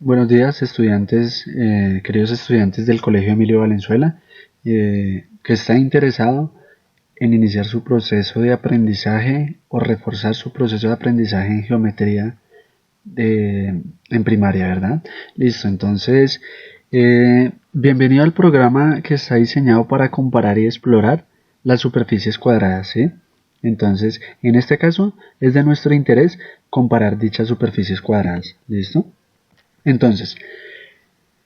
Buenos días, estudiantes, queridos estudiantes del Colegio Emilio Valenzuela, que está interesado en iniciar su proceso de aprendizaje o reforzar su proceso de aprendizaje en geometría en primaria, ¿verdad? Listo, entonces, bienvenido al programa que está diseñado para comparar y explorar las superficies cuadradas, ¿sí? Entonces, en este caso, es de nuestro interés comparar dichas superficies cuadradas, ¿listo? Entonces,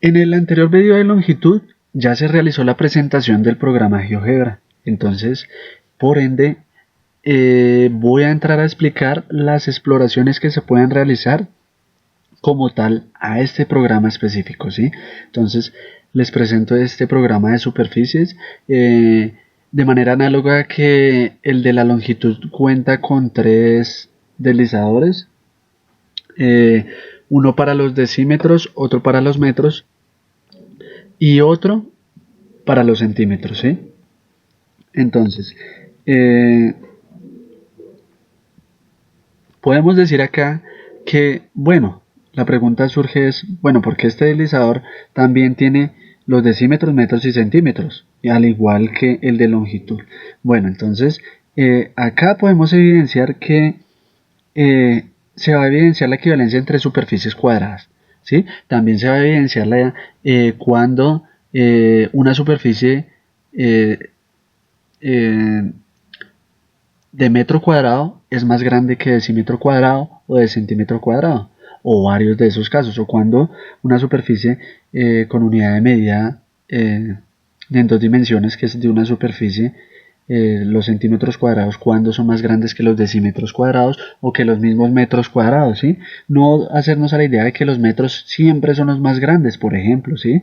en el anterior video de longitud ya se realizó la presentación del programa GeoGebra. Entonces, por ende, voy a entrar a explicar las exploraciones que se pueden realizar como tal a este programa específico, ¿sí? Entonces, les presento este programa de superficies de manera análoga que el de la longitud cuenta con tres deslizadores, eh, uno para los decímetros, otro para los metros y otro para los centímetros, ¿sí? Entonces, eh, podemos decir acá que, bueno, la pregunta surge es, bueno, ¿por qué este deslizador también tiene los decímetros, metros y centímetros, al igual que el de longitud? Bueno, entonces, acá podemos evidenciar que se va a evidenciar la equivalencia entre superficies cuadradas, ¿sí? También se va a evidenciar cuando una superficie eh, eh, de metro cuadrado es más grande que decímetro cuadrado o de centímetro cuadrado, o varios de esos casos, o cuando una superficie con unidad de medida en dos dimensiones, que es de una superficie, los centímetros cuadrados, cuando son más grandes que los decímetros cuadrados o que los mismos metros cuadrados, ¿sí? No hacernos a la idea de que los metros siempre son los más grandes, por ejemplo, ¿sí?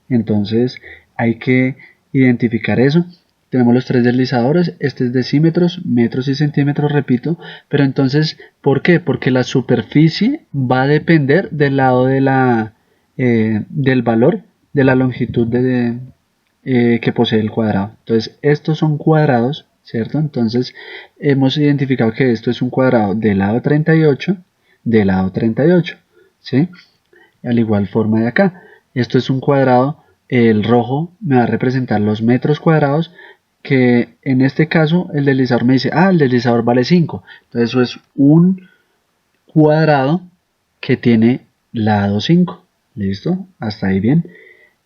Entonces hay que identificar eso. Tenemos los tres deslizadores, este es decímetros, metros y centímetros, repito, pero entonces, ¿por qué? Porque la superficie va a depender del lado del valor de la longitud que posee el cuadrado. Entonces, estos son cuadrados, ¿cierto? Entonces, hemos identificado que esto es un cuadrado del lado 38, del lado 38, ¿sí? Al igual forma de acá. Esto es un cuadrado, el rojo me va a representar los metros cuadrados, que en este caso el deslizador me dice, el deslizador vale 5. Entonces eso es un cuadrado que tiene lado 5. ¿Listo? Hasta ahí bien.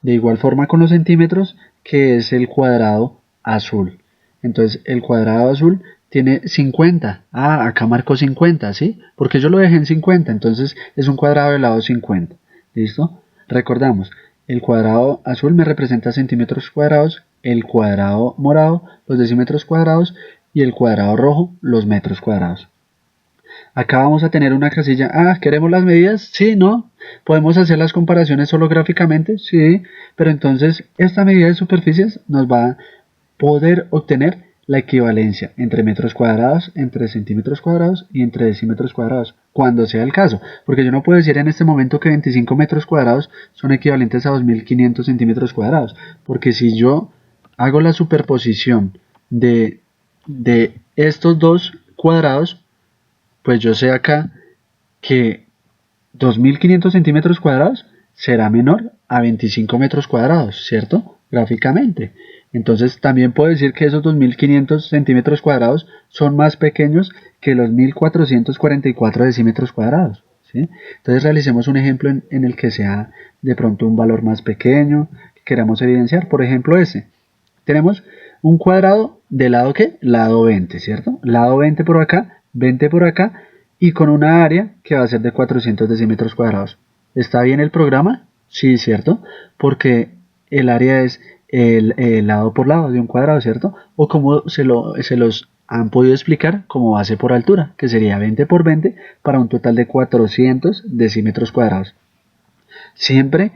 De igual forma con los centímetros, que es el cuadrado azul. Entonces el cuadrado azul tiene 50. Acá marcó 50, ¿sí? Porque yo lo dejé en 50, entonces es un cuadrado de lado 50. ¿Listo? Recordamos, el cuadrado azul me representa centímetros cuadrados, el cuadrado morado los decímetros cuadrados y el cuadrado rojo los metros cuadrados. Acá vamos a tener una casilla. ¿Queremos las medidas? Sí, no. ¿Podemos hacer las comparaciones solo gráficamente? Sí. Pero entonces esta medida de superficies nos va a poder obtener la equivalencia entre metros cuadrados, entre centímetros cuadrados y entre decímetros cuadrados, cuando sea el caso. Porque yo no puedo decir en este momento que 25 metros cuadrados son equivalentes a 2500 centímetros cuadrados. Porque si yo hago la superposición de estos dos cuadrados, pues yo sé acá que 2500 centímetros cuadrados será menor a 25 metros cuadrados, ¿cierto? Gráficamente. Entonces también puedo decir que esos 2500 centímetros cuadrados son más pequeños que los 1444 decímetros cuadrados, ¿sí? Entonces realicemos un ejemplo en el que sea de pronto un valor más pequeño que queramos evidenciar. Por ejemplo ese. Tenemos un cuadrado de lado ¿qué? Lado 20, ¿cierto? Lado 20 por acá, 20 por acá, y con una área que va a ser de 400 decímetros cuadrados. ¿Está bien el programa? Sí, ¿cierto? Porque el área es el lado por lado de un cuadrado, ¿cierto? O como se los han podido explicar como base por altura, que sería 20 por 20 para un total de 400 decímetros cuadrados. Siempre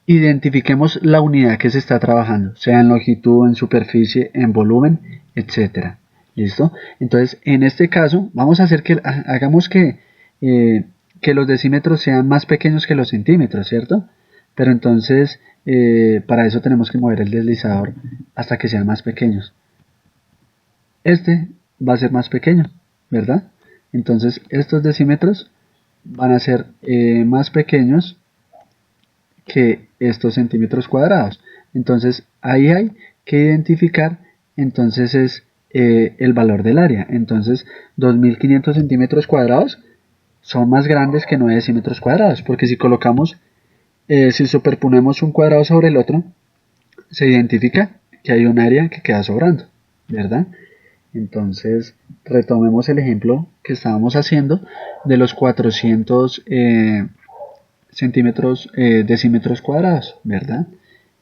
identifiquemos la unidad que se está trabajando, sea en longitud, en superficie, en volumen, etcétera. ¿Listo? Entonces, en este caso, vamos a hacer hagamos que los decímetros sean más pequeños que los centímetros, ¿cierto? Pero entonces, para eso tenemos que mover el deslizador hasta que sean más pequeños. Este va a ser más pequeño, ¿verdad? Entonces, estos decímetros van a ser más pequeños que estos centímetros cuadrados. Entonces ahí hay que identificar, entonces es el valor del área. Entonces 2500 centímetros cuadrados son más grandes que 9 decímetros cuadrados, porque si colocamos, si superponemos un cuadrado sobre el otro, se identifica que hay un área que queda sobrando, ¿verdad? Entonces retomemos el ejemplo que estábamos haciendo de los 400 decímetros cuadrados, ¿verdad?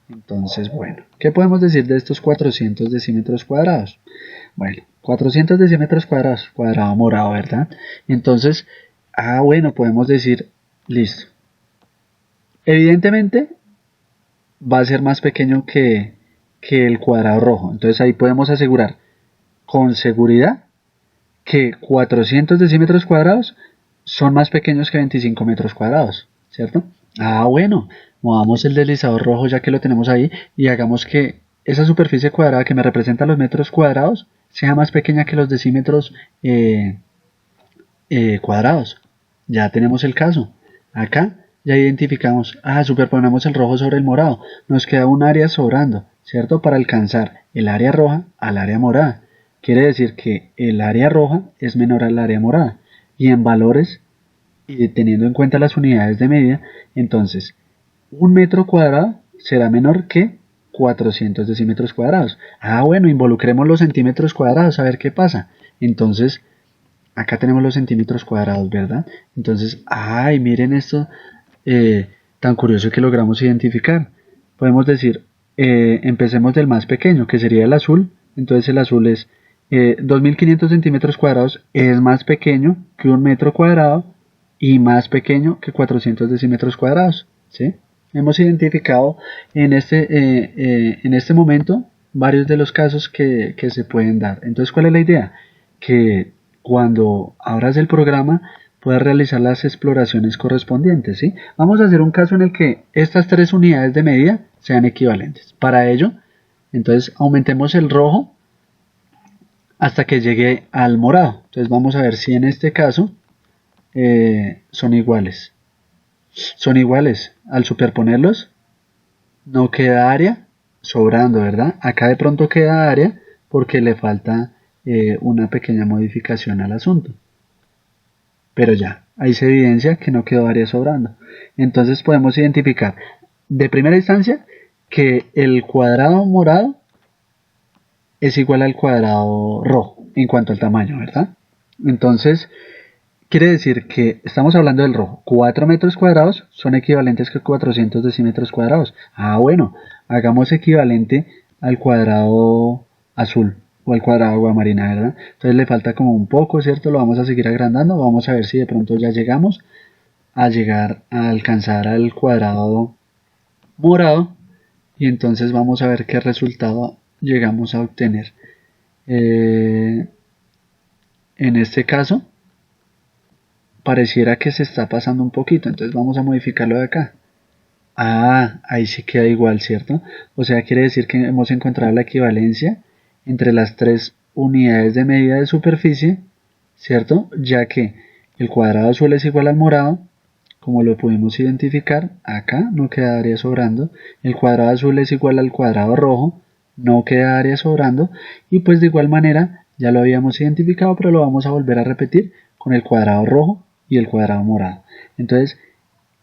Entonces, bueno, ¿qué podemos decir de estos 400 decímetros cuadrados? Bueno, 400 decímetros cuadrados, cuadrado morado, ¿verdad? Entonces, bueno, podemos decir, listo. Evidentemente, va a ser más pequeño que el cuadrado rojo. Entonces ahí podemos asegurar con seguridad que 400 decímetros cuadrados son más pequeños que 25 metros cuadrados, ¿cierto? Bueno, movamos el deslizador rojo ya que lo tenemos ahí y hagamos que esa superficie cuadrada que me representa los metros cuadrados sea más pequeña que los decímetros cuadrados. Ya tenemos el caso. Acá ya identificamos, superponemos el rojo sobre el morado. Nos queda un área sobrando, ¿cierto? Para alcanzar el área roja al área morada. Quiere decir que el área roja es menor al área morada. Y en valores, y teniendo en cuenta las unidades de medida, entonces, un metro cuadrado será menor que 400 decímetros cuadrados. Bueno, involucremos los centímetros cuadrados a ver qué pasa. Entonces, acá tenemos los centímetros cuadrados, ¿verdad? Entonces, miren esto tan curioso que logramos identificar. Podemos decir, empecemos del más pequeño, que sería el azul. Entonces el azul es 2500 centímetros cuadrados, es más pequeño que un metro cuadrado y más pequeño que 400 decímetros cuadrados, ¿sí? Hemos identificado en este momento varios de los casos que se pueden dar. Entonces, ¿cuál es la idea? Que cuando abras el programa puedas realizar las exploraciones correspondientes, ¿sí? Vamos a hacer un caso en el que estas tres unidades de medida sean equivalentes. Para ello, entonces aumentemos el rojo hasta que llegue al morado. Entonces vamos a ver si en este caso son iguales. Son iguales. Al superponerlos no queda área sobrando, ¿verdad? Acá de pronto queda área porque le falta una pequeña modificación al asunto. Pero ya, ahí se evidencia que no quedó área sobrando. Entonces podemos identificar de primera instancia que el cuadrado morado es igual al cuadrado rojo en cuanto al tamaño, ¿verdad? Entonces, quiere decir que estamos hablando del rojo. 4 metros cuadrados son equivalentes a 400 decímetros cuadrados. Bueno, hagamos equivalente al cuadrado azul o al cuadrado agua marina, ¿verdad? Entonces le falta como un poco, ¿cierto? Lo vamos a seguir agrandando. Vamos a ver si de pronto ya llegamos a alcanzar al cuadrado morado. Y entonces vamos a ver qué resultado llegamos a obtener. En este caso, pareciera que se está pasando un poquito, entonces vamos a modificarlo de acá. Ahí sí queda igual, ¿cierto? O sea, quiere decir que hemos encontrado la equivalencia entre las tres unidades de medida de superficie, ¿cierto? Ya que el cuadrado azul es igual al morado, como lo pudimos identificar, acá no queda área sobrando, el cuadrado azul es igual al cuadrado rojo, no queda área sobrando, y pues de igual manera ya lo habíamos identificado, pero lo vamos a volver a repetir con el cuadrado rojo y el cuadrado morado. Entonces,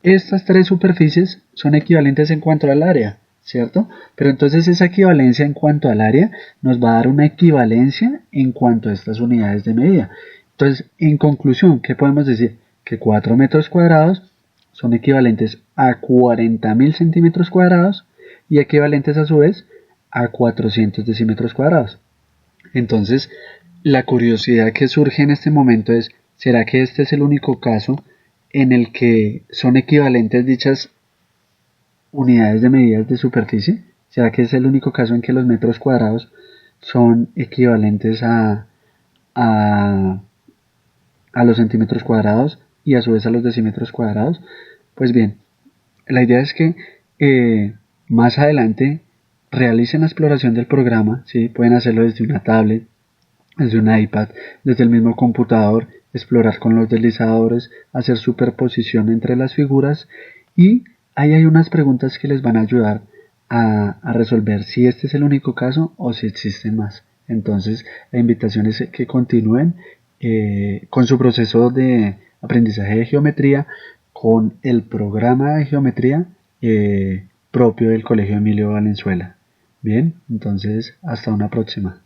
estas tres superficies son equivalentes en cuanto al área, ¿cierto? Pero entonces esa equivalencia en cuanto al área nos va a dar una equivalencia en cuanto a estas unidades de medida. Entonces, en conclusión, ¿qué podemos decir? Que 4 metros cuadrados son equivalentes a 40.000 centímetros cuadrados y equivalentes a su vez a 400 decímetros cuadrados. Entonces, la curiosidad que surge en este momento es, ¿será que este es el único caso en el que son equivalentes dichas unidades de medidas de superficie? ¿Será que es el único caso en que los metros cuadrados son equivalentes a los centímetros cuadrados y a su vez a los decímetros cuadrados? Pues bien, la idea es que más adelante realicen la exploración del programa, ¿sí? Pueden hacerlo desde una tablet, desde un iPad, desde el mismo computador, explorar con los deslizadores, hacer superposición entre las figuras y Ahí hay unas preguntas que les van a ayudar a resolver si este es el único caso o si existen más. Entonces, la invitación es que continúen con su proceso de aprendizaje de geometría, con el programa de geometría propio del Colegio Emilio Valenzuela. Bien, entonces hasta una próxima.